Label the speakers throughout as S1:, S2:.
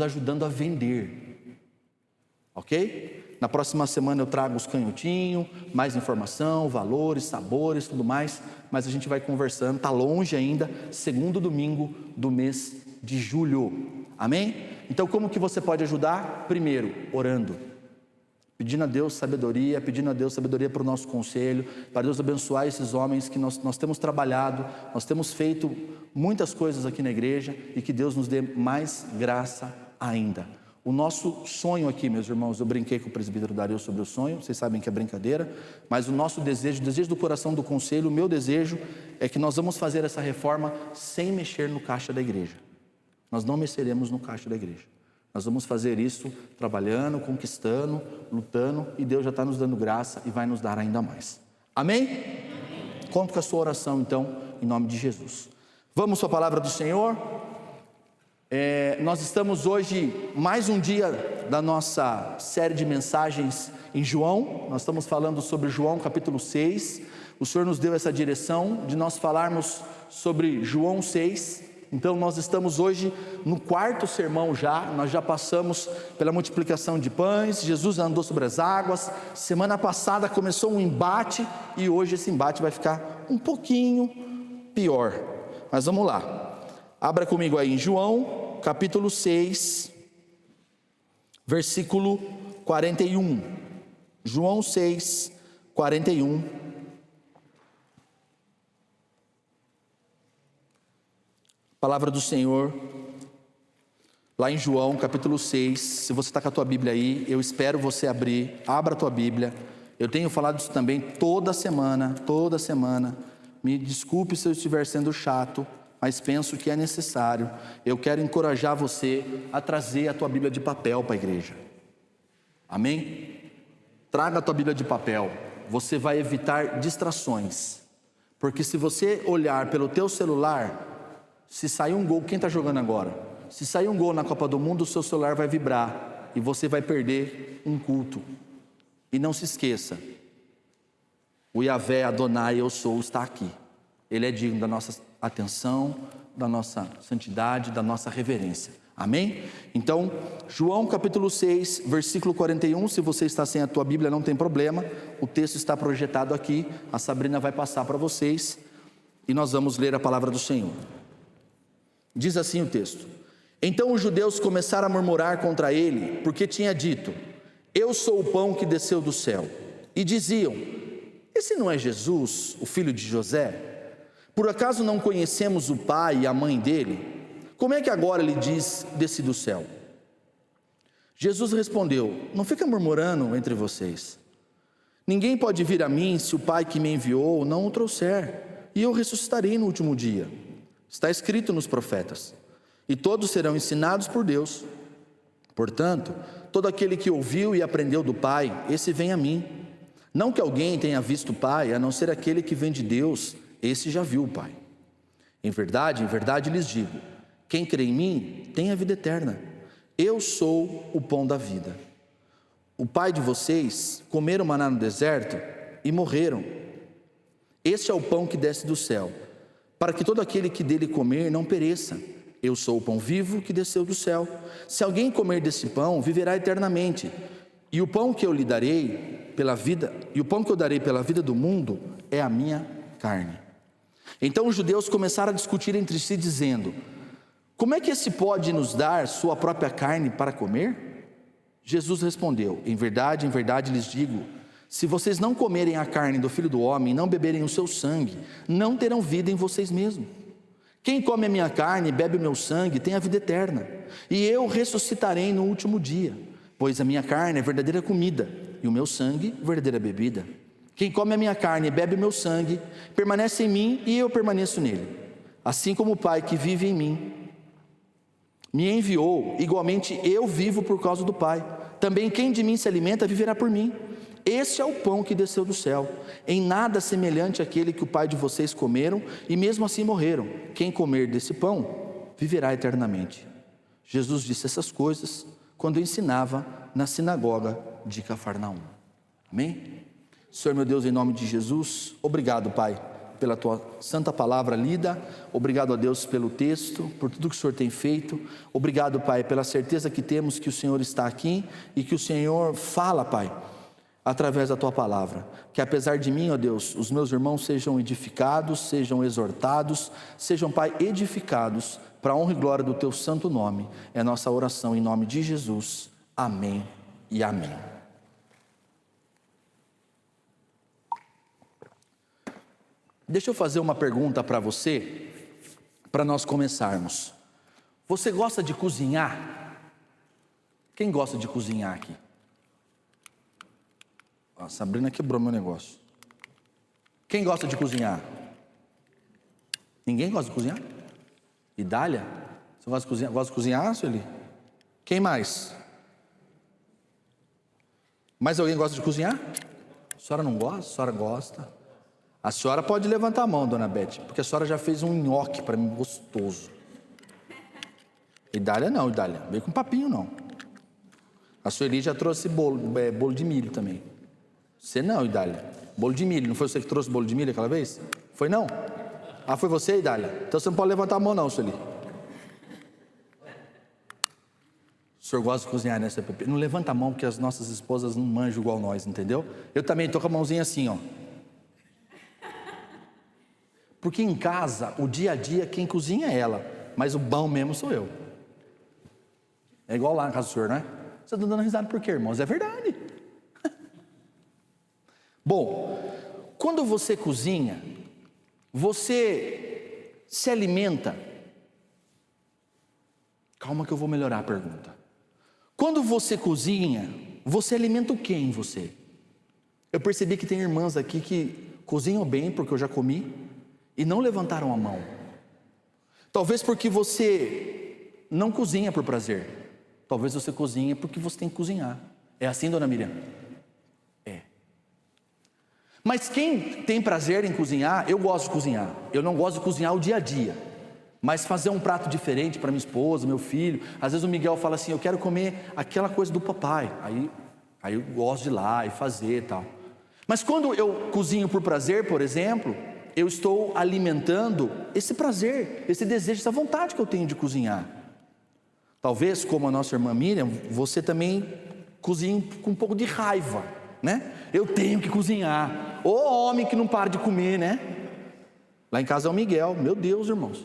S1: ajudando a vender, ok? Na próxima semana eu trago os canhotinhos, mais informação, valores, sabores, tudo mais, mas a gente vai conversando, está longe ainda, segundo domingo do mês de julho, amém? Então como que você pode ajudar? Primeiro, orando, pedindo a Deus sabedoria para o nosso conselho, para Deus abençoar esses homens que nós temos trabalhado, nós temos feito muitas coisas aqui na igreja e que Deus nos dê mais graça ainda. O nosso sonho aqui, meus irmãos, eu brinquei com o presbítero Dario sobre o sonho, vocês sabem que é brincadeira, mas o nosso desejo, o desejo do coração do conselho, o meu desejo é que nós vamos fazer essa reforma sem mexer no caixa da igreja. Nós não mexeremos no caixa da igreja. Nós vamos fazer isso trabalhando, conquistando, lutando, e Deus já está nos dando graça e vai nos dar ainda mais. Amém? Amém. Conto com a sua oração então, em nome de Jesus. Vamos para a palavra do Senhor. Nós estamos hoje, mais um dia da nossa série de mensagens em João. Nós estamos falando sobre João capítulo 6. O Senhor nos deu essa direção de nós falarmos sobre João 6. Então nós estamos hoje no quarto sermão já, nós já passamos pela multiplicação de pães, Jesus andou sobre as águas, semana passada começou um embate e hoje esse embate vai ficar um pouquinho pior, mas vamos lá, abra comigo aí em João capítulo 6, versículo 41, João 6, 41, palavra do Senhor, lá em João capítulo 6, se você está com a tua Bíblia aí, eu espero você abrir, abra a tua Bíblia, eu tenho falado isso também toda semana, me desculpe se eu estiver sendo chato, mas penso que é necessário, eu quero encorajar você a trazer a tua Bíblia de papel para a igreja, amém? Traga a tua Bíblia de papel, você vai evitar distrações, porque se você olhar pelo teu celular, se sair um gol, quem está jogando agora? Se sair um gol na Copa do Mundo, o seu celular vai vibrar e você vai perder um culto. E não se esqueça, o Yahvé Adonai, eu sou, está aqui. Ele é digno da nossa atenção, da nossa santidade, da nossa reverência. Amém? Então, João capítulo 6, versículo 41, se você está sem a tua Bíblia, não tem problema, o texto está projetado aqui, a Sabrina vai passar para vocês e nós vamos ler a palavra do Senhor. Diz assim o texto: então os judeus começaram a murmurar contra ele, porque tinha dito, eu sou o pão que desceu do céu. E diziam, esse não é Jesus, o filho de José? Por acaso não conhecemos o pai e a mãe dele? Como é que agora ele diz, desci do céu? Jesus respondeu, não fica murmurando entre vocês. Ninguém pode vir a mim se o pai que me enviou não o trouxer, e eu ressuscitarei no último dia. Está escrito nos profetas, e todos serão ensinados por Deus. Portanto, todo aquele que ouviu e aprendeu do Pai, esse vem a mim. Não que alguém tenha visto o Pai, a não ser aquele que vem de Deus, esse já viu o Pai. Em verdade lhes digo, quem crê em mim tem a vida eterna. Eu sou o pão da vida. O pai de vocês comeram maná no deserto e morreram. Este é o pão que desce do céu, para que todo aquele que dele comer não pereça. Eu sou o pão vivo que desceu do céu. Se alguém comer desse pão, viverá eternamente. E o pão que eu lhe darei pela vida, e o pão que eu darei pela vida do mundo é a minha carne. Então os judeus começaram a discutir entre si, dizendo, como é que esse pode nos dar sua própria carne para comer? Jesus respondeu, em verdade lhes digo, se vocês não comerem a carne do Filho do Homem e não beberem o seu sangue, não terão vida em vocês mesmos. Quem come a minha carne e bebe o meu sangue tem a vida eterna, e eu ressuscitarei no último dia, pois a minha carne é verdadeira comida, e o meu sangue verdadeira bebida. Quem come a minha carne e bebe o meu sangue, permanece em mim e eu permaneço nele. Assim como o Pai que vive em mim me enviou, igualmente eu vivo por causa do Pai. Também quem de mim se alimenta viverá por mim. Esse é o pão que desceu do céu, em nada semelhante àquele que o pai de vocês comeram e mesmo assim morreram. Quem comer desse pão, viverá eternamente. Jesus disse essas coisas quando ensinava na sinagoga de Cafarnaum. Amém? Senhor meu Deus, em nome de Jesus, obrigado, Pai, pela tua santa palavra lida. Obrigado a Deus pelo texto, por tudo que o Senhor tem feito. Obrigado, Pai, pela certeza que temos que o Senhor está aqui e que o Senhor fala, Pai, através da tua palavra. Que apesar de mim, ó Deus, os meus irmãos sejam edificados, sejam exortados, sejam, Pai, edificados para a honra e glória do teu santo nome. É nossa oração em nome de Jesus. Amém e amém. Deixa eu fazer uma pergunta para você, para nós começarmos. Você gosta de cozinhar? Quem gosta de cozinhar aqui? A Sabrina quebrou meu negócio. Quem gosta de cozinhar? Ninguém gosta de cozinhar? Idália? Você gosta de cozinhar? Gosta de cozinhar, Sueli? Quem mais? Mais alguém gosta de cozinhar? A senhora não gosta? A senhora gosta? A senhora pode levantar a mão, dona Beth, porque a senhora já fez um nhoque para mim gostoso. Idália não, Idália, veio com papinho não. A Sueli já trouxe bolo de milho também. Você não, Idália. Bolo de milho, não foi você que trouxe bolo de milho aquela vez? Foi não? Ah, foi você, Idália? Então você não pode levantar a mão não, Sueli. O senhor gosta de cozinhar, né, CPP? Não levanta a mão, porque as nossas esposas não manjam igual nós, entendeu? Eu também tô com a mãozinha assim, ó. Porque em casa, o dia a dia, quem cozinha é ela, mas o bom mesmo sou eu. É igual lá na casa do senhor, né? Você está dando risada por quê, irmãos? É verdade. Bom, quando você cozinha, você se alimenta. Calma que eu vou melhorar a pergunta. Quando você cozinha, você alimenta o que em você? Eu percebi que tem irmãs aqui que cozinham bem, porque eu já comi, e não levantaram a mão. Talvez porque você não cozinha por prazer. Talvez você cozinha porque você tem que cozinhar. É assim, dona Miriam? É. Mas quem tem prazer em cozinhar, eu gosto de cozinhar. Eu não gosto de cozinhar o dia a dia. Mas fazer um prato diferente para minha esposa, meu filho. Às vezes o Miguel fala assim, eu quero comer aquela coisa do papai. Aí eu gosto de ir lá e fazer e tal. Mas quando eu cozinho por prazer, por exemplo, eu estou alimentando esse prazer, esse desejo, essa vontade que eu tenho de cozinhar. Talvez, como a nossa irmã Miriam, você também cozinhe com um pouco de raiva, né? Eu tenho que cozinhar. Ô homem que não para de comer, né? Lá em casa é o Miguel, meu Deus, irmãos.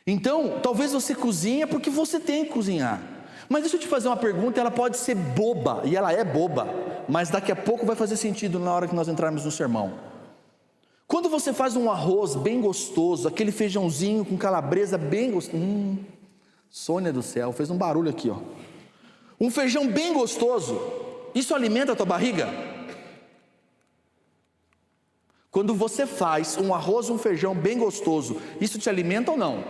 S1: Então, talvez você cozinha porque você tem que cozinhar. Mas deixa eu te fazer uma pergunta, ela pode ser boba, e ela é boba, mas daqui a pouco vai fazer sentido na hora que nós entrarmos no sermão. Quando você faz um arroz bem gostoso, aquele feijãozinho com calabresa bem gostoso, Sônia do céu, fez um barulho aqui, ó. Um feijão bem gostoso, isso alimenta a tua barriga? Quando você faz um arroz, um feijão bem gostoso, isso te alimenta ou não?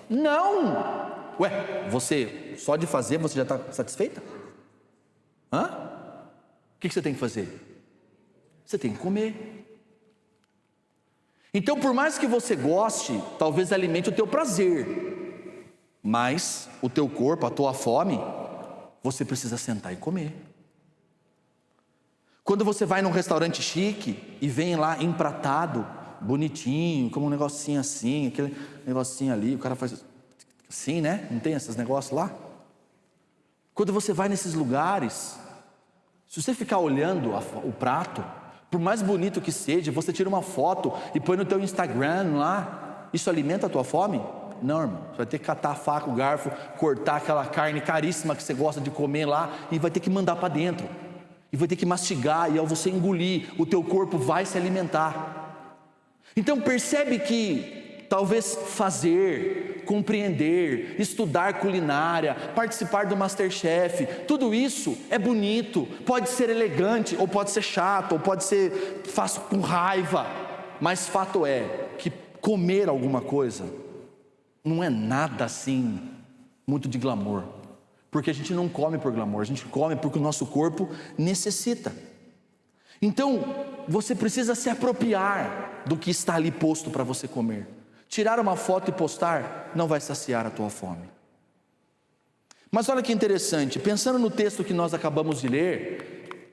S1: Não! Ué, você, só de fazer, você já está satisfeita? Hã? O que você tem que fazer? Você tem que comer. Então, por mais que você goste, talvez alimente o teu prazer, mas o teu corpo, a tua fome, você precisa sentar e comer. Quando você vai num restaurante chique e vem lá empratado, bonitinho, como um negocinho assim, aquele negocinho ali, o cara faz assim, né? Não tem esses negócios lá? Quando você vai nesses lugares, se você ficar olhando o prato, por mais bonito que seja, você tira uma foto e põe no teu Instagram lá, isso alimenta a tua fome? Não, irmão, você vai ter que catar a faca, o garfo, cortar aquela carne caríssima que você gosta de comer lá e vai ter que mandar para dentro, e vai ter que mastigar, e ao você engolir, o teu corpo vai se alimentar. Então percebe que talvez fazer, compreender, estudar culinária, participar do MasterChef, tudo isso é bonito, pode ser elegante, ou pode ser chato, ou pode ser faço com raiva, mas fato é que comer alguma coisa não é nada assim muito de glamour, porque a gente não come por glamour, a gente come porque o nosso corpo necessita. Então você precisa se apropriar do que está ali posto para você comer. Tirar uma foto e postar não vai saciar a tua fome. Mas olha que interessante, pensando no texto que nós acabamos de ler,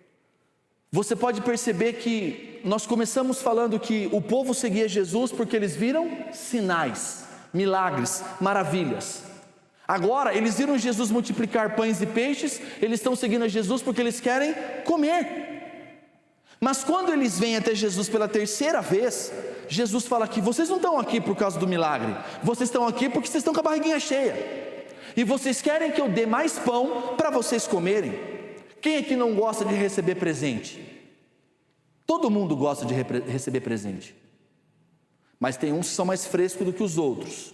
S1: Você pode perceber que nós começamos falando que o povo seguia Jesus porque eles viram sinais, milagres, maravilhas. Agora eles viram Jesus multiplicar pães e peixes, eles estão seguindo a Jesus porque eles querem comer. Mas quando eles vêm até Jesus pela terceira vez, Jesus fala que vocês não estão aqui por causa do milagre, vocês estão aqui porque vocês estão com a barriguinha cheia, e vocês querem que eu dê mais pão para vocês comerem. Quem aqui não gosta de receber presente? Todo mundo gosta de receber presente, mas tem uns que são mais frescos do que os outros.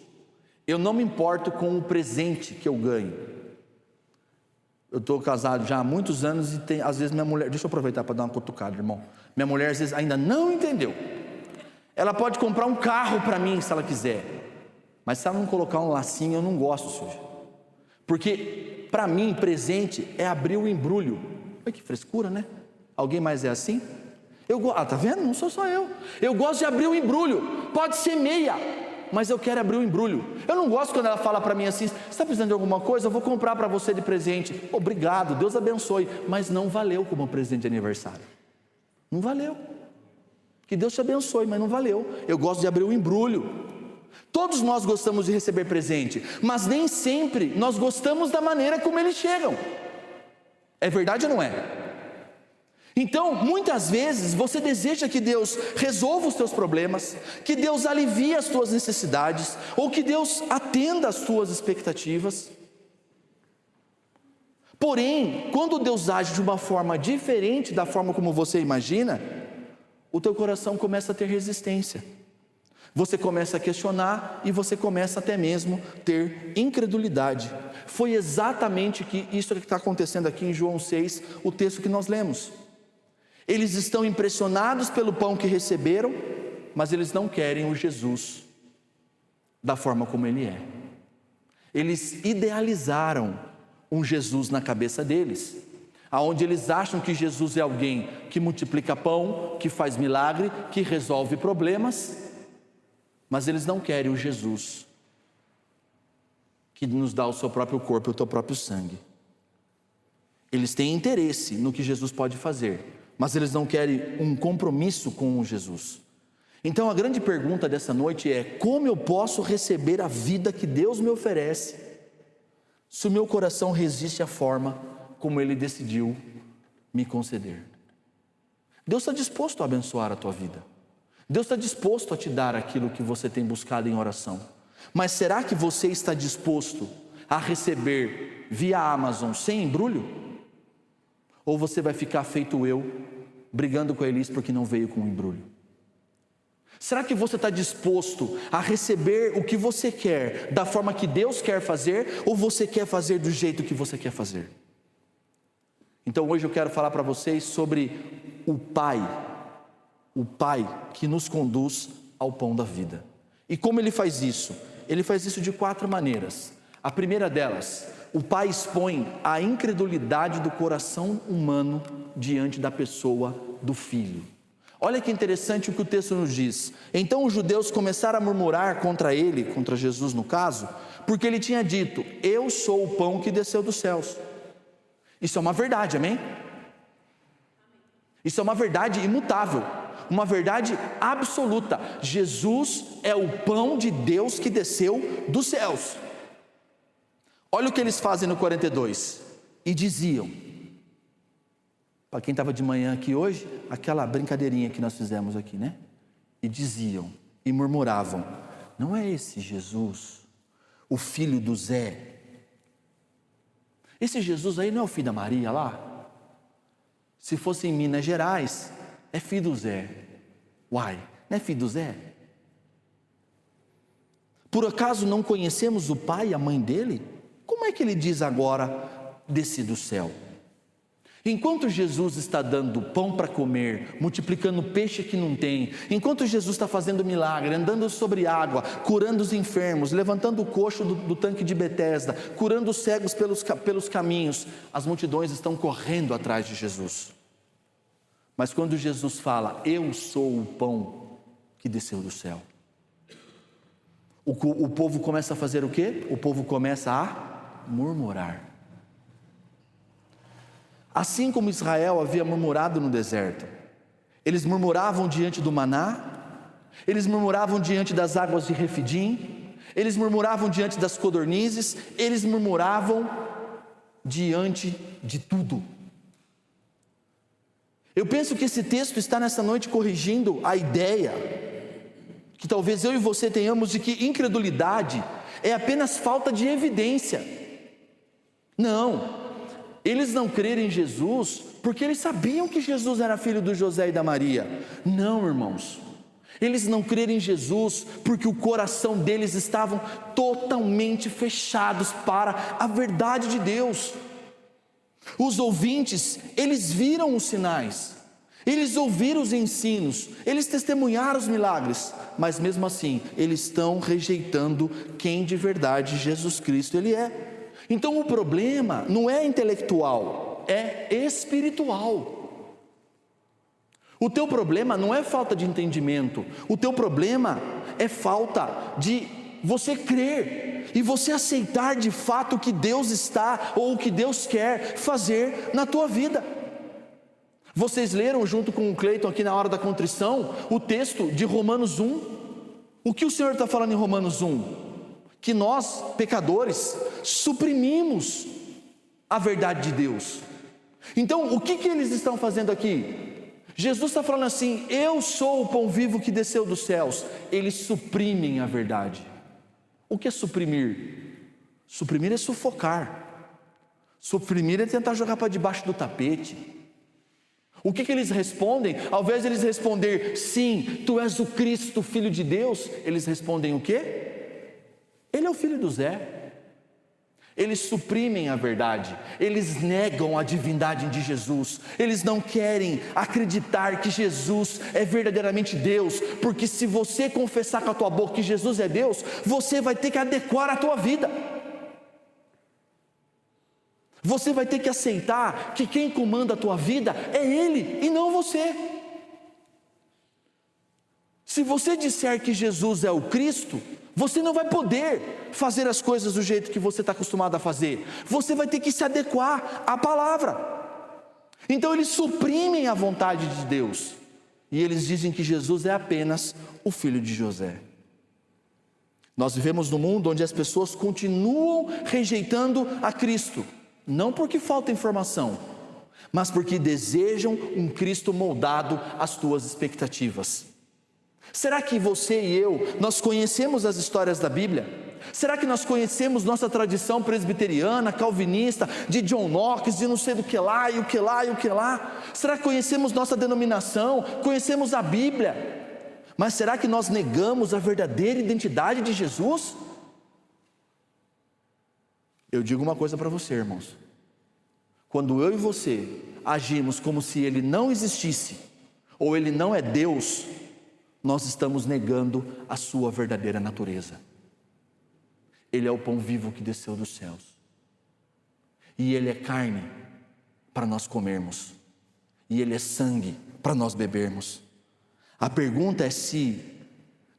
S1: Eu não me importo com o presente que eu ganho. Eu estou casado já há muitos anos e às vezes minha mulher, deixa eu aproveitar para dar uma cutucada, irmão. Minha mulher às vezes ainda não entendeu. Ela pode comprar um carro para mim se ela quiser, mas se ela não colocar um lacinho, eu não gosto, suja. Porque para mim presente é abrir o embrulho. Olha que frescura, né? Alguém mais é assim? Tá vendo? Não sou só eu. Eu gosto de abrir o embrulho. Pode ser meia, mas eu quero abrir o embrulho. Eu não gosto quando ela fala para mim assim: você está precisando de alguma coisa? Eu vou comprar para você de presente. Obrigado, Deus abençoe. Mas não valeu como presente de aniversário. Não valeu. Que Deus te abençoe, mas não valeu. Eu gosto de abrir o embrulho. Todos nós gostamos de receber presente, mas nem sempre nós gostamos da maneira como eles chegam. É verdade ou não é? Então, muitas vezes você deseja que Deus resolva os teus problemas, que Deus alivie as tuas necessidades, ou que Deus atenda às tuas expectativas. Porém, quando Deus age de uma forma diferente da forma como você imagina, o teu coração começa a ter resistência. Você começa a questionar e você começa até mesmo a ter incredulidade. Foi exatamente isso que está acontecendo aqui em João 6, o texto que nós lemos. Eles estão impressionados pelo pão que receberam, mas eles não querem o Jesus da forma como ele é. Eles idealizaram um Jesus na cabeça deles, aonde eles acham que Jesus é alguém que multiplica pão, que faz milagre, que resolve problemas, mas eles não querem o Jesus que nos dá o seu próprio corpo e o teu próprio sangue. Eles têm interesse no que Jesus pode fazer, mas eles não querem um compromisso com o Jesus. Então a grande pergunta dessa noite é: como eu posso receber a vida que Deus me oferece, se o meu coração resiste à forma como Ele decidiu me conceder? Deus está disposto a abençoar a tua vida. Deus está disposto a te dar aquilo que você tem buscado em oração. Mas será que você está disposto a receber via Amazon sem embrulho? Ou você vai ficar feito eu, brigando com a Elis porque não veio com o embrulho? Será que você está disposto a receber o que você quer, da forma que Deus quer fazer, ou você quer fazer do jeito que você quer fazer? Então hoje eu quero falar para vocês sobre o Pai que nos conduz ao pão da vida. E como Ele faz isso? Ele faz isso de 4 maneiras. A primeira delas, o Pai expõe a incredulidade do coração humano diante da pessoa do Filho. Olha que interessante o que o texto nos diz. Então os judeus começaram a murmurar contra ele, contra Jesus no caso, porque ele tinha dito: eu sou o pão que desceu dos céus. Isso é uma verdade, amém? Isso é uma verdade imutável, uma verdade absoluta. Jesus é o pão de Deus que desceu dos céus. Olha o que eles fazem no 42. E diziam, para quem estava de manhã aqui hoje, aquela brincadeirinha que nós fizemos aqui, né? E diziam, e murmuravam: não é esse Jesus, o filho do Zé? Esse Jesus aí não é o filho da Maria lá? Se fosse em Minas Gerais, é filho do Zé. Uai, não é filho do Zé? Por acaso não conhecemos o pai e a mãe dele? Como é que ele diz agora: desci do céu? Enquanto Jesus está dando pão para comer, multiplicando peixe que não tem, enquanto Jesus está fazendo milagre, andando sobre água, curando os enfermos, levantando o coxo do tanque de Betesda, curando os cegos pelos caminhos, as multidões estão correndo atrás de Jesus. Mas quando Jesus fala: eu sou o pão que desceu do céu, o povo começa a fazer o quê? O povo começa a murmurar. Assim como Israel havia murmurado no deserto. Eles murmuravam diante do maná, eles murmuravam diante das águas de Refidim, eles murmuravam diante das codornizes, eles murmuravam diante de tudo. Eu penso que esse texto está nessa noite corrigindo a ideia que talvez eu e você tenhamos de que incredulidade é apenas falta de evidência. Não, eles não creram em Jesus porque eles sabiam que Jesus era filho do José e da Maria. Não, irmãos, eles não creram em Jesus porque o coração deles estavam totalmente fechados para a verdade de Deus. Os ouvintes, eles viram os sinais, eles ouviram os ensinos, eles testemunharam os milagres, mas mesmo assim, eles estão rejeitando quem de verdade Jesus Cristo ele é. Então o problema não é intelectual, é espiritual. O teu problema não é falta de entendimento, o teu problema é falta de você crer e você aceitar de fato o que Deus está ou o que Deus quer fazer na tua vida. Vocês leram junto com o Cleiton aqui na hora da contrição o texto de Romanos 1. O que o Senhor está falando em Romanos 1? Que nós, pecadores, suprimimos a verdade de Deus. Então o que eles estão fazendo aqui? Jesus está falando assim: eu sou o pão vivo que desceu dos céus. Eles suprimem a verdade. O que é suprimir? Suprimir é sufocar. Suprimir é tentar jogar para debaixo do tapete. O que eles respondem? Ao invés de eles responder, sim, tu és o Cristo, Filho de Deus, eles respondem o quê? Ele é o filho do Zé. Eles suprimem a verdade, eles negam a divindade de Jesus, eles não querem acreditar que Jesus é verdadeiramente Deus, porque se você confessar com a tua boca que Jesus é Deus, você vai ter que adequar a tua vida, você vai ter que aceitar que quem comanda a tua vida é Ele e não você. Se você disser que Jesus é o Cristo, você não vai poder fazer as coisas do jeito que você está acostumado a fazer. Você vai ter que se adequar à palavra. Então eles suprimem a vontade de Deus. E eles dizem que Jesus é apenas o filho de José. Nós vivemos num mundo onde as pessoas continuam rejeitando a Cristo. Não porque falta informação, mas porque desejam um Cristo moldado às tuas expectativas. Será que você e eu, nós conhecemos as histórias da Bíblia? Será que nós conhecemos nossa tradição presbiteriana, calvinista, de John Knox, de não sei do que lá, e o que lá, e o que lá? Será que conhecemos nossa denominação? Conhecemos a Bíblia? Mas será que nós negamos a verdadeira identidade de Jesus? Eu digo uma coisa para você, irmãos. Quando eu e você agimos como se Ele não existisse, ou Ele não é Deus, nós estamos negando a sua verdadeira natureza. Ele é o pão vivo que desceu dos céus, e Ele é carne para nós comermos, e Ele é sangue para nós bebermos. A pergunta é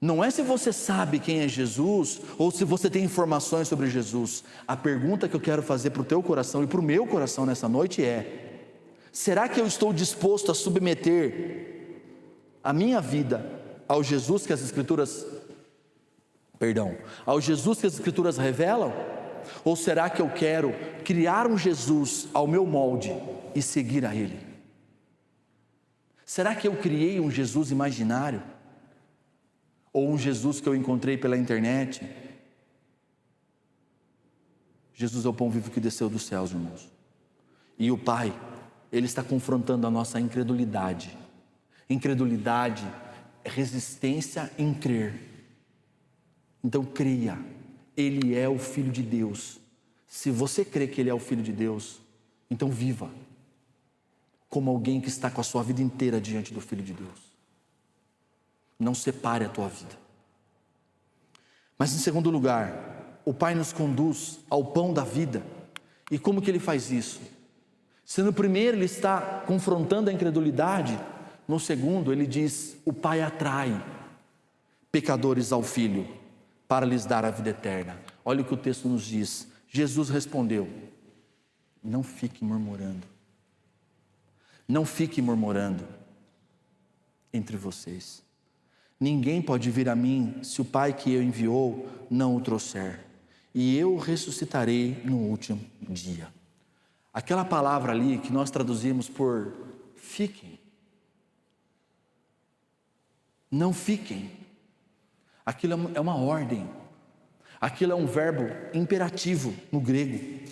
S1: não é se você sabe quem é Jesus, ou se você tem informações sobre Jesus. A pergunta que eu quero fazer para o teu coração e para o meu coração nessa noite é: será que eu estou disposto a submeter a minha vida ao Jesus que as Escrituras revelam? Ou será que eu quero criar um Jesus ao meu molde e seguir a Ele? Será que eu criei um Jesus imaginário? Ou um Jesus que eu encontrei pela internet? Jesus é o pão vivo que desceu dos céus, irmãos. E o Pai, Ele está confrontando a nossa incredulidade. Incredulidade é resistência em crer. Então creia, Ele é o Filho de Deus. Se você crê que Ele é o Filho de Deus, então viva como alguém que está com a sua vida inteira diante do Filho de Deus. Não separe a tua vida. Mas em segundo lugar, o Pai nos conduz ao pão da vida. E como que Ele faz isso? Se no primeiro Ele está confrontando a incredulidade, no segundo Ele diz: o Pai atrai pecadores ao Filho para lhes dar a vida eterna. Olha o que o texto nos diz. Jesus respondeu: não fique murmurando. Não fique murmurando entre vocês. Ninguém pode vir a mim se o Pai que eu enviou não o trouxer, e eu ressuscitarei no último dia. Aquela palavra ali que nós traduzimos por fiquem. Não fiquem. Aquilo é uma ordem. Aquilo é um verbo imperativo no grego.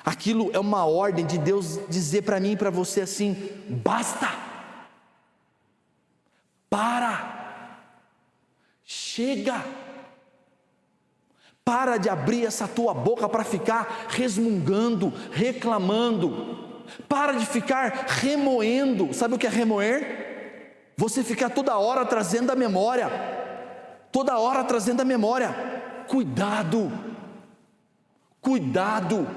S1: Aquilo é uma ordem de Deus dizer para mim e para você assim: basta, para, chega, para de abrir essa tua boca para ficar resmungando, reclamando, para de ficar remoendo. Sabe o que é remoer? Você ficar toda hora trazendo a memória, toda hora trazendo a memória. Cuidado, cuidado.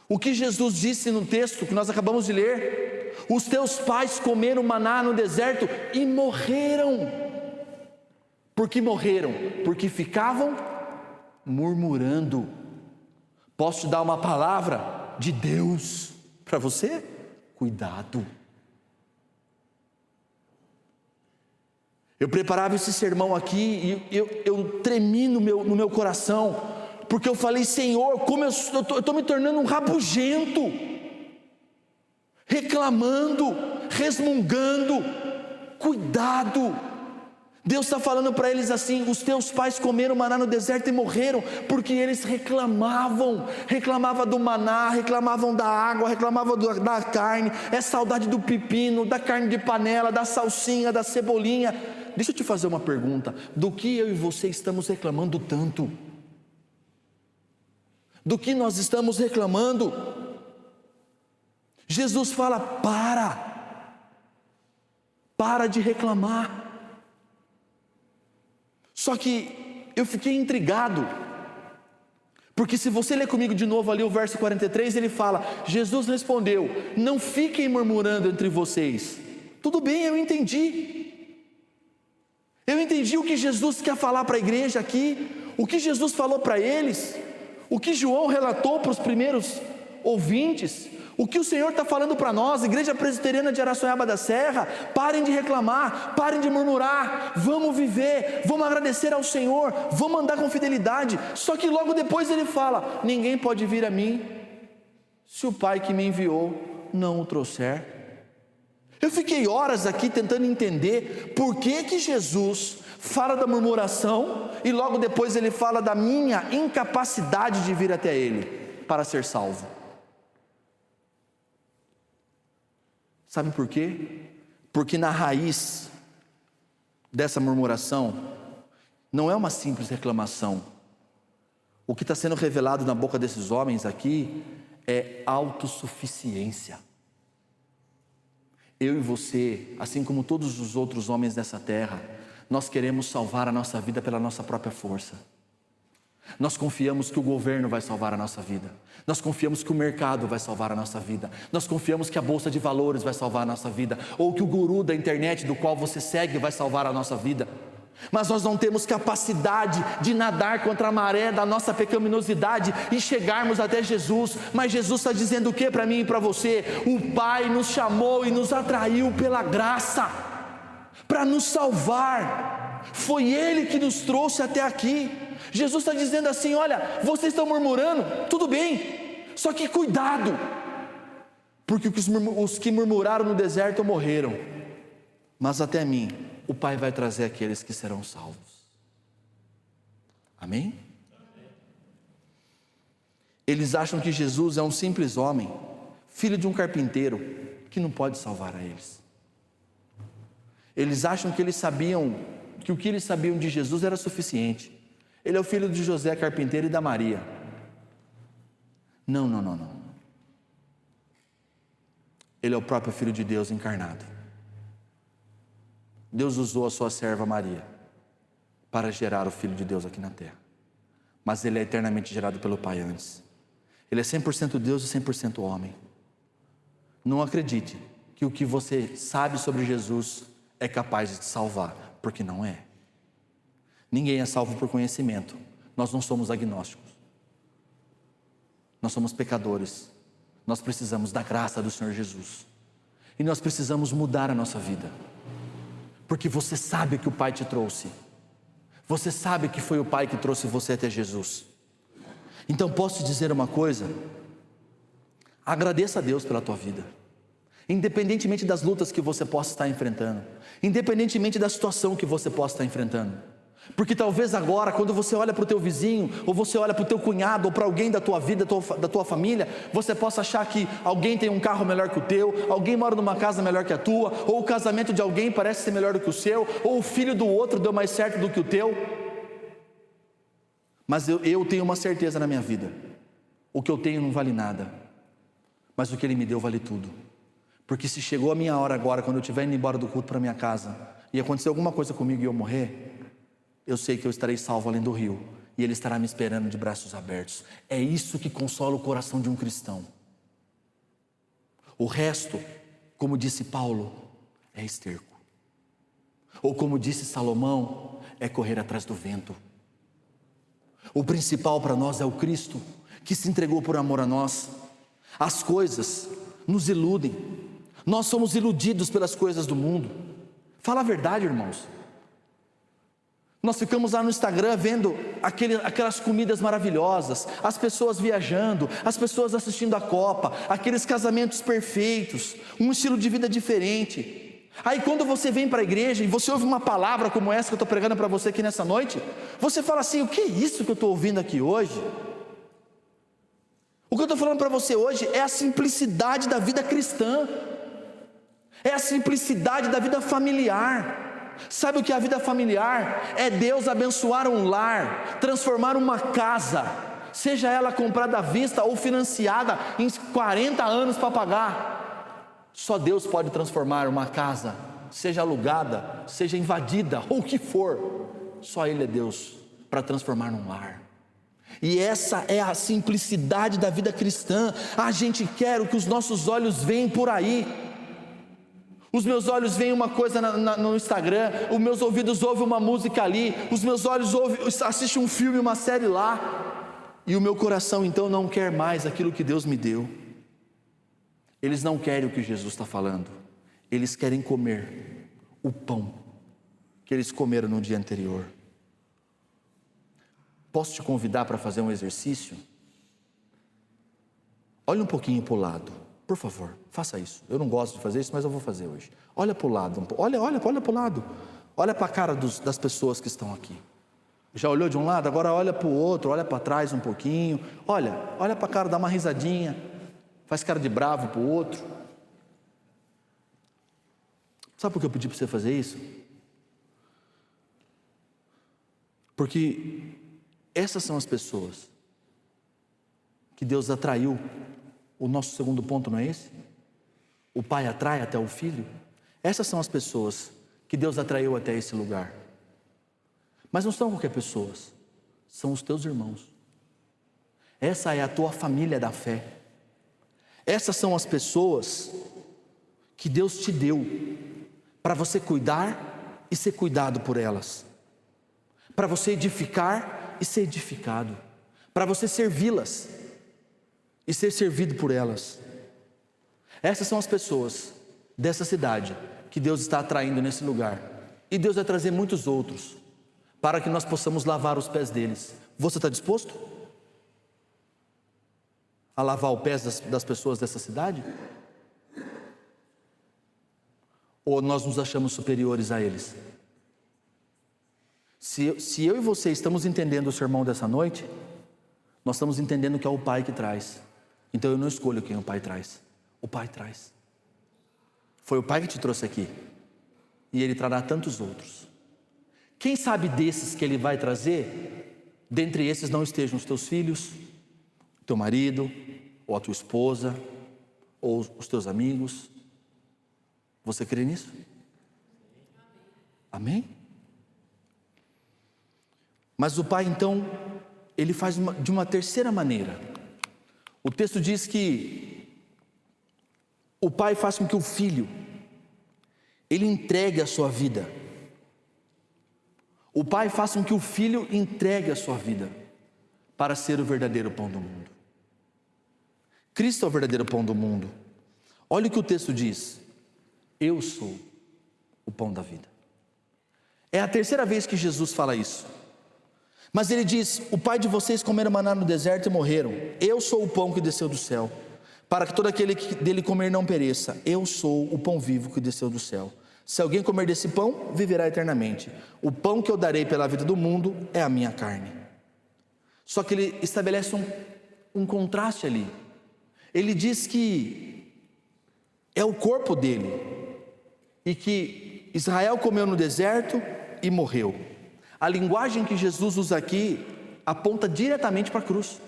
S1: O que Jesus disse no texto que nós acabamos de ler: os teus pais comeram maná no deserto e morreram. Por que morreram? Porque ficavam murmurando. Posso te dar uma palavra de Deus para você? Cuidado. Eu preparava esse sermão aqui e eu tremi no meu coração, porque eu falei: Senhor, como eu estou me tornando um rabugento, reclamando, resmungando. Cuidado. Deus está falando para eles assim: os teus pais comeram maná no deserto e morreram, porque eles reclamavam do maná, reclamavam da água, reclamavam da carne. É saudade do pepino, da carne de panela, da salsinha, da cebolinha. Deixa eu te fazer uma pergunta: do que eu e você estamos reclamando tanto? Do que nós estamos reclamando? Jesus fala: para de reclamar. Só que eu fiquei intrigado, porque se você ler comigo de novo ali o verso 43, ele fala: Jesus respondeu: não fiquem murmurando entre vocês. Tudo bem, eu entendi o que Jesus quer falar para a igreja aqui, o que Jesus falou para eles, o que João relatou para os primeiros ouvintes, o que o Senhor está falando para nós, Igreja Presbiteriana de Araçoiaba da Serra. Parem de reclamar, parem de murmurar, vamos viver, vamos agradecer ao Senhor, vamos andar com fidelidade. Só que logo depois ele fala: ninguém pode vir a mim se o Pai que me enviou não o trouxer. Eu fiquei horas aqui tentando entender por que Jesus fala da murmuração e logo depois ele fala da minha incapacidade de vir até Ele para ser salvo. Sabe por quê? Porque na raiz dessa murmuração não é uma simples reclamação. O que está sendo revelado na boca desses homens aqui é autossuficiência. Eu e você, assim como todos os outros homens dessa terra, nós queremos salvar a nossa vida pela nossa própria força. Nós confiamos que o governo vai salvar a nossa vida. Nós confiamos que o mercado vai salvar a nossa vida. Nós confiamos que a bolsa de valores vai salvar a nossa vida, ou que o guru da internet do qual você segue vai salvar a nossa vida. Mas nós não temos capacidade de nadar contra a maré da nossa pecaminosidade e chegarmos até Jesus. Mas Jesus está dizendo o que para mim e para você? O Pai nos chamou e nos atraiu pela graça para nos salvar. Foi Ele que nos trouxe até aqui. Jesus está dizendo assim: olha, vocês estão murmurando, tudo bem, só que cuidado, porque os que murmuraram no deserto morreram, mas até mim o Pai vai trazer aqueles que serão salvos. Amém? Eles acham que Jesus é um simples homem, filho de um carpinteiro, que não pode salvar a eles. Eles acham que eles sabiam, que o que eles sabiam de Jesus era suficiente. Ele é o filho de José carpinteiro e da Maria. Não. Ele é o próprio Filho de Deus encarnado. Deus usou a sua serva Maria para gerar o Filho de Deus aqui na terra, mas Ele é eternamente gerado pelo Pai antes. Ele é 100% Deus e 100% homem. Não acredite que o que você sabe sobre Jesus é capaz de te salvar, porque não é. Ninguém é salvo por conhecimento. Nós não somos agnósticos. Nós somos pecadores. Nós precisamos da graça do Senhor Jesus. E nós precisamos mudar a nossa vida. Porque você sabe que o Pai te trouxe. Você sabe que foi o Pai que trouxe você até Jesus. Então posso te dizer uma coisa: agradeça a Deus pela tua vida. Independentemente das lutas que você possa estar enfrentando, independentemente da situação que você possa estar enfrentando. Porque talvez agora, quando você olha para o teu vizinho, ou você olha para o teu cunhado, ou para alguém da tua vida, da tua família, você possa achar que alguém tem um carro melhor que o teu, alguém mora numa casa melhor que a tua, ou o casamento de alguém parece ser melhor do que o seu, ou o filho do outro deu mais certo do que o teu. Mas eu tenho uma certeza na minha vida: o que eu tenho não vale nada, mas o que Ele me deu vale tudo. Porque se chegou a minha hora agora, quando eu estiver indo embora do culto para minha casa, e acontecer alguma coisa comigo e eu morrer, eu sei que eu estarei salvo além do rio, e Ele estará me esperando de braços abertos. É isso que consola o coração de um cristão. O resto, como disse Paulo, é esterco. Ou como disse Salomão, é correr atrás do vento. O principal para nós é o Cristo, que se entregou por amor a nós. As coisas nos iludem. Nós somos iludidos pelas coisas do mundo. Fala a verdade, irmãos. Nós ficamos lá no Instagram vendo aquelas comidas maravilhosas, as pessoas viajando, as pessoas assistindo a Copa, aqueles casamentos perfeitos, um estilo de vida diferente. Aí quando você vem para a igreja e você ouve uma palavra como essa que eu estou pregando para você aqui nessa noite, você fala assim: o que é isso que eu estou ouvindo aqui hoje? O que eu estou falando para você hoje é a simplicidade da vida cristã, é a simplicidade da vida familiar. Sabe o que é a vida familiar? É Deus abençoar um lar, transformar uma casa, seja ela comprada à vista ou financiada em 40 anos para pagar. Só Deus pode transformar uma casa, seja alugada, seja invadida, ou o que for. Só Ele é Deus para transformar num lar. E essa é a simplicidade da vida cristã. A gente quer o que os nossos olhos veem por aí. Os meus olhos veem uma coisa no Instagram, os meus ouvidos ouvem uma música ali, os meus olhos assistem um filme, uma série lá, e o meu coração então não quer mais aquilo que Deus me deu. Eles não querem o que Jesus está falando, eles querem comer o pão que eles comeram no dia anterior. Posso te convidar para fazer um exercício? Olha um pouquinho para o lado. Por favor, faça isso. Eu não gosto de fazer isso, mas eu vou fazer hoje. Olha para o lado, olha para o lado. Olha para a cara das pessoas que estão aqui. Já olhou de um lado? Agora olha para o outro, olha para trás um pouquinho. Olha para a cara, dá uma risadinha. Faz cara de bravo para o outro. Sabe por que eu pedi para você fazer isso? Porque essas são as pessoas que Deus atraiu. O nosso segundo ponto não é esse? O pai atrai até o filho. Essas são as pessoas que Deus atraiu até esse lugar. Mas não são qualquer pessoas, são os teus irmãos. Essa é a tua família da fé. Essas são as pessoas que Deus te deu para você cuidar e ser cuidado por elas, para você edificar e ser edificado, para você servi-las e ser servido por elas. Essas são as pessoas dessa cidade que Deus está atraindo nesse lugar, e Deus vai trazer muitos outros para que nós possamos lavar os pés deles. Você está disposto a lavar os pés das pessoas dessa cidade? Ou nós nos achamos superiores a eles? Se eu e você estamos entendendo o sermão dessa noite, nós estamos entendendo que é o Pai que traz. Então eu não escolho quem o Pai traz. O Pai traz. Foi o Pai que te trouxe aqui, e Ele trará tantos outros. Quem sabe desses que Ele vai trazer, dentre esses não estejam os teus filhos, teu marido, ou a tua esposa, ou os teus amigos. Você crê nisso? Amém? Mas o Pai então, Ele faz de uma terceira maneira. O texto diz que o pai faz com que o filho, ele entregue a sua vida. O pai faz com que o filho entregue a sua vida para ser o verdadeiro pão do mundo. Cristo é o verdadeiro pão do mundo. Olha o que o texto diz. Eu sou o pão da vida. É a terceira vez que Jesus fala isso. Mas ele diz: o pai de vocês comeram maná no deserto e morreram. Eu sou o pão que desceu do céu, para que todo aquele que dele comer não pereça. Eu sou o pão vivo que desceu do céu. Se alguém comer desse pão, viverá eternamente. O pão que eu darei pela vida do mundo é a minha carne. Só que ele estabelece um contraste ali. Ele diz que é o corpo dele, e que Israel comeu no deserto e morreu. A linguagem que Jesus usa aqui aponta diretamente para a cruz.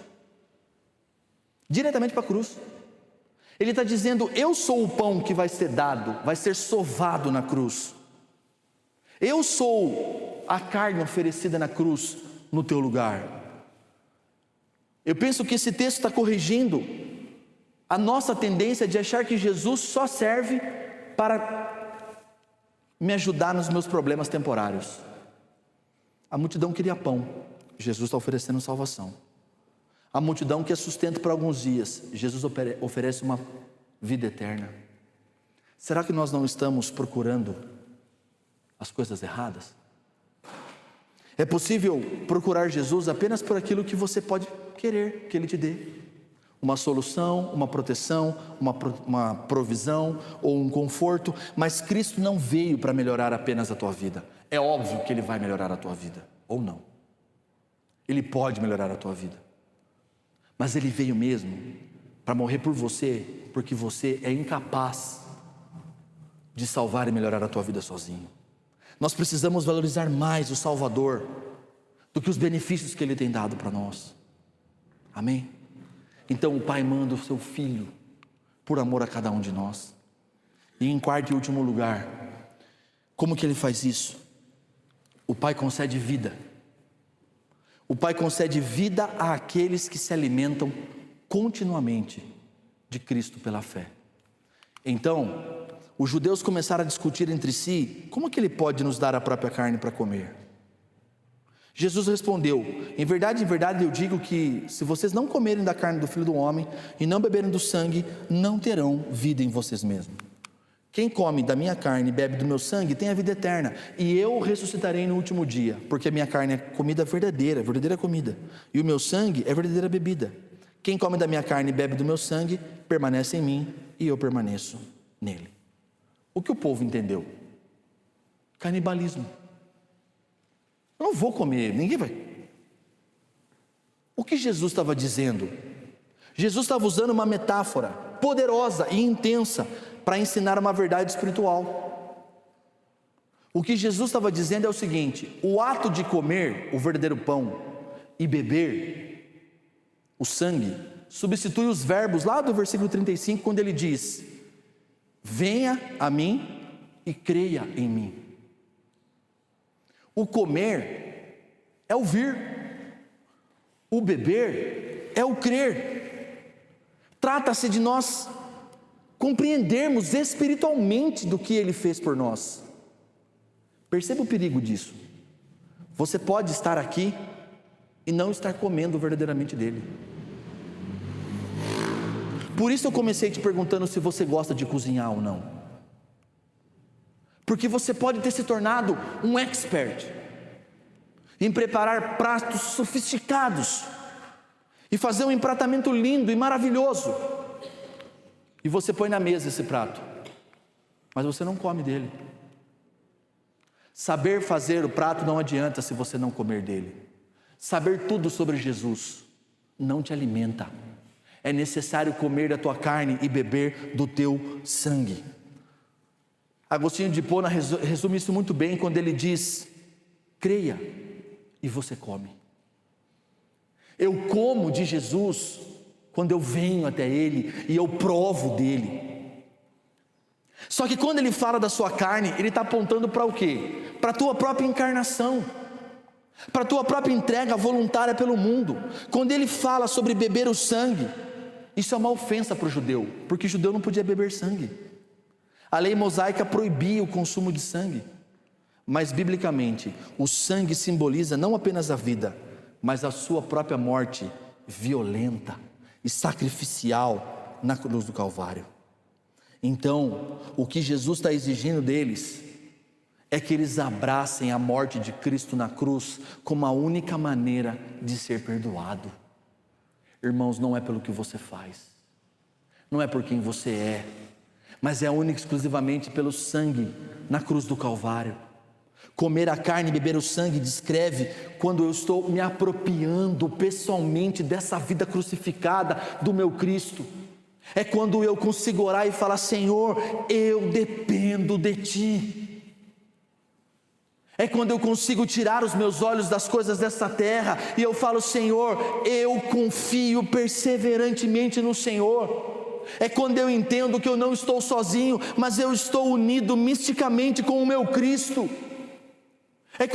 S1: Diretamente para a cruz. Ele está dizendo: eu sou o pão que vai ser dado, vai ser sovado na cruz. Eu sou a carne oferecida na cruz no teu lugar. Eu penso que esse texto está corrigindo a nossa tendência de achar que Jesus só serve para me ajudar nos meus problemas temporários. A multidão queria pão, Jesus está oferecendo salvação. A multidão quer sustento por alguns dias, Jesus oferece uma vida eterna. Será que nós não estamos procurando as coisas erradas? É possível procurar Jesus apenas por aquilo que você pode querer que Ele te dê. Uma solução, uma proteção, uma provisão ou um conforto. Mas Cristo não veio para melhorar apenas a tua vida. É óbvio que Ele vai melhorar a tua vida, ou não. Ele pode melhorar a tua vida. Mas Ele veio mesmo para morrer por você, porque você é incapaz de salvar e melhorar a tua vida sozinho. Nós precisamos valorizar mais o Salvador do que os benefícios que Ele tem dado para nós. Amém? Então o Pai manda o seu Filho por amor a cada um de nós. E em quarto e último lugar, como que Ele faz isso? O Pai concede vida. O Pai concede vida àqueles que se alimentam continuamente de Cristo pela fé. Então, os judeus começaram a discutir entre si: como que Ele pode nos dar a própria carne para comer? Jesus respondeu: em verdade eu digo que se vocês não comerem da carne do Filho do Homem e não beberem do sangue, não terão vida em vocês mesmos. Quem come da minha carne e bebe do meu sangue tem a vida eterna, e eu ressuscitarei no último dia, porque a minha carne é comida verdadeira comida, e o meu sangue é verdadeira bebida. Quem come da minha carne e bebe do meu sangue, permanece em mim e eu permaneço nele. O que o povo entendeu? Canibalismo. Eu não vou comer, ninguém vai. O que Jesus estava dizendo? Jesus estava usando uma metáfora poderosa e intensa para ensinar uma verdade espiritual. O que Jesus estava dizendo é o seguinte: o ato de comer o verdadeiro pão e beber o sangue substitui os verbos lá do versículo 35, quando ele diz: venha a mim e creia em mim. O comer é o vir, o beber é o crer. Trata-se de nós compreendermos espiritualmente do que Ele fez por nós. Perceba o perigo disso. Você pode estar aqui e não estar comendo verdadeiramente dele. Por isso eu comecei te perguntando se você gosta de cozinhar ou não. Porque você pode ter se tornado um expert em preparar pratos sofisticados e fazer um empratamento lindo e maravilhoso, e você põe na mesa esse prato, mas você não come dele. Saber fazer o prato não adianta se você não comer dele. Saber tudo sobre Jesus não te alimenta. É necessário comer da tua carne e beber do teu sangue. Agostinho de Hipona resume isso muito bem quando ele diz: creia e você come. Eu como de Jesus quando eu venho até Ele e eu provo dele. Só que quando ele fala da sua carne, ele está apontando para o quê? Para a tua própria encarnação, para a tua própria entrega voluntária pelo mundo. Quando ele fala sobre beber o sangue, isso é uma ofensa para o judeu, porque o judeu não podia beber sangue. A lei mosaica proibia o consumo de sangue. Mas biblicamente, o sangue simboliza não apenas a vida, mas a sua própria morte violenta e sacrificial na cruz do Calvário. Então, o que Jesus está exigindo deles é que eles abracem a morte de Cristo na cruz como a única maneira de ser perdoado. Irmãos, não é pelo que você faz, não é por quem você é, mas é única e exclusivamente pelo sangue na cruz do Calvário. Comer a carne e beber o sangue descreve quando eu estou me apropriando pessoalmente dessa vida crucificada do meu Cristo. É quando eu consigo orar e falar: Senhor, eu dependo de Ti. É quando eu consigo tirar os meus olhos das coisas dessa terra e eu falo: Senhor, eu confio perseverantemente no Senhor. É quando eu entendo que eu não estou sozinho, mas eu estou unido misticamente com o meu Cristo. É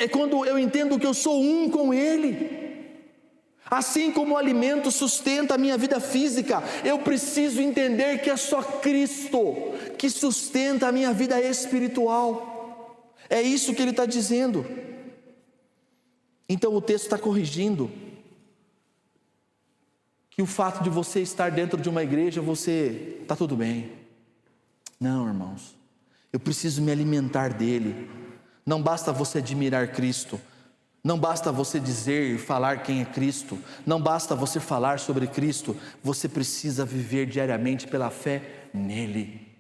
S1: quando eu entendo que eu sou um com Ele. Assim como o alimento sustenta a minha vida física, eu preciso entender que é só Cristo que sustenta a minha vida espiritual. É isso que ele está dizendo. Então o texto está corrigindo que o fato de você estar dentro de uma igreja, você está tudo bem. Não, irmãos, eu preciso me alimentar dele. Não basta você admirar Cristo, não basta você dizer e falar quem é Cristo, não basta você falar sobre Cristo, você precisa viver diariamente pela fé nele.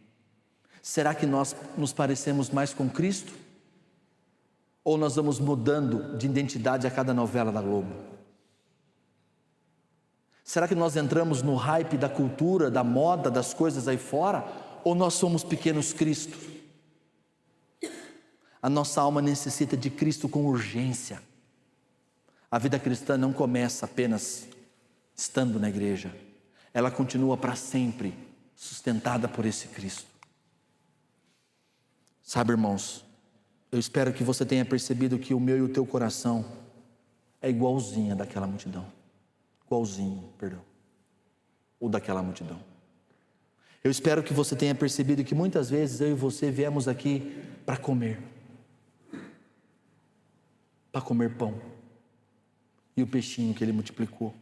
S1: Será que nós nos parecemos mais com Cristo? Ou nós vamos mudando de identidade a cada novela da Globo? Será que nós entramos no hype da cultura, da moda, das coisas aí fora? Ou nós somos pequenos Cristos? A nossa alma necessita de Cristo com urgência. A vida cristã não começa apenas estando na igreja. Ela continua para sempre sustentada por esse Cristo. Sabe, irmãos, eu espero que você tenha percebido que o meu e o teu coração é igualzinho daquela multidão. Ou daquela multidão. Eu espero que você tenha percebido que muitas vezes eu e você viemos aqui para comer pão e o peixinho que ele multiplicou.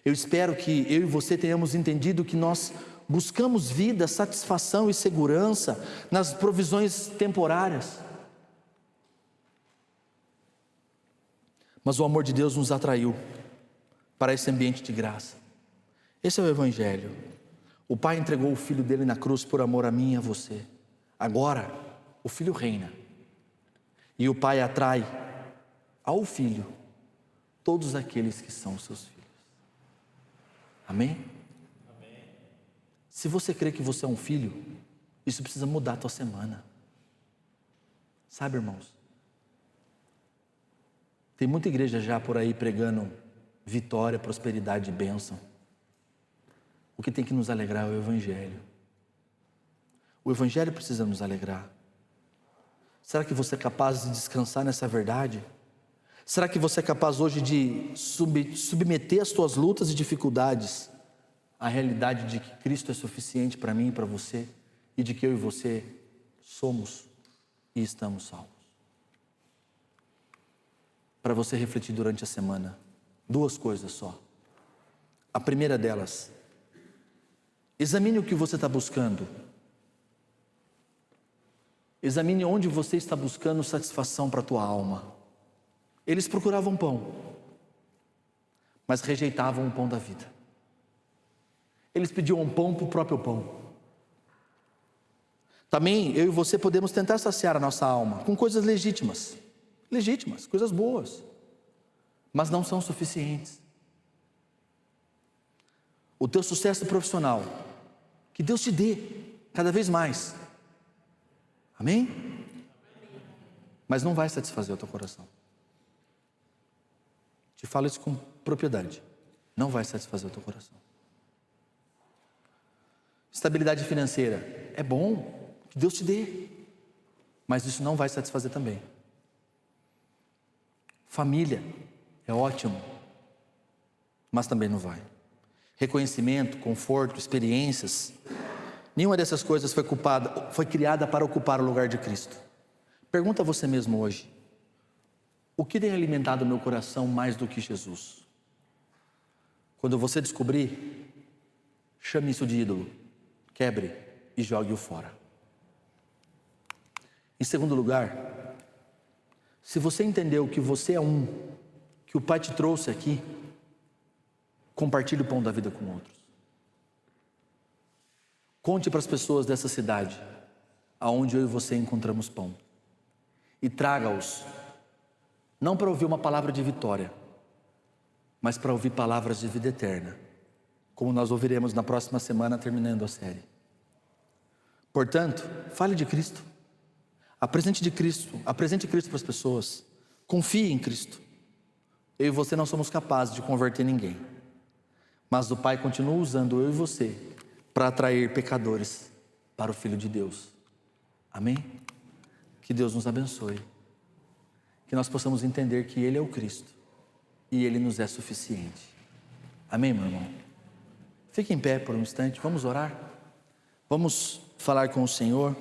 S1: Eu espero que eu e você tenhamos entendido que nós buscamos vida, satisfação e segurança nas provisões temporárias. Mas o amor de Deus nos atraiu para esse ambiente de graça. Esse é o Evangelho. O Pai entregou o Filho dele na cruz por amor a mim e a você. Agora, o Filho reina. E o Pai atrai ao Filho todos aqueles que são seus filhos. Amém? Amém. Se você crê que você é um filho, isso precisa mudar a tua semana. Sabe, irmãos? Tem muita igreja já por aí pregando vitória, prosperidade e bênção. O que tem que nos alegrar é o Evangelho. O Evangelho precisa nos alegrar. Será que você é capaz de descansar nessa verdade? Será que você é capaz hoje de submeter as suas lutas e dificuldades à realidade de que Cristo é suficiente para mim e para você, e de que eu e você somos e estamos salvos? Para você refletir durante a semana, 2 coisas só. A primeira delas, examine o que você está buscando. Examine onde você está buscando satisfação para a tua alma. Eles procuravam pão, mas rejeitavam o pão da vida. Eles pediam um pão para o próprio pão. Também eu e você podemos tentar saciar a nossa alma com coisas legítimas, coisas boas, mas não são suficientes. O teu sucesso profissional, que Deus te dê cada vez mais, amém? Mas não vai satisfazer o teu coração. Te falo isso com propriedade. Não vai satisfazer o teu coração. Estabilidade financeira é bom, que Deus te dê, mas isso não vai satisfazer também. Família é ótimo, mas também não vai. Reconhecimento, conforto, experiências, nenhuma dessas coisas foi criada para ocupar o lugar de Cristo. Pergunta a você mesmo hoje: o que tem alimentado o meu coração mais do que Jesus? Quando você descobrir, chame isso de ídolo, quebre e jogue-o fora. Em segundo lugar, se você entendeu que você é que o Pai te trouxe aqui, compartilhe o pão da vida com outros. Conte para as pessoas dessa cidade, aonde eu e você encontramos pão. E traga-os, não para ouvir uma palavra de vitória, mas para ouvir palavras de vida eterna, como nós ouviremos na próxima semana, terminando a série. Portanto, fale de Cristo. Apresente Cristo para as pessoas. Confie em Cristo. Eu e você não somos capazes de converter ninguém, mas o Pai continua usando eu e você para atrair pecadores para o Filho de Deus. Amém? Que Deus nos abençoe. Que nós possamos entender que Ele é o Cristo e Ele nos é suficiente. Amém, meu irmão? Fique em pé por um instante, vamos orar. Vamos falar com o Senhor.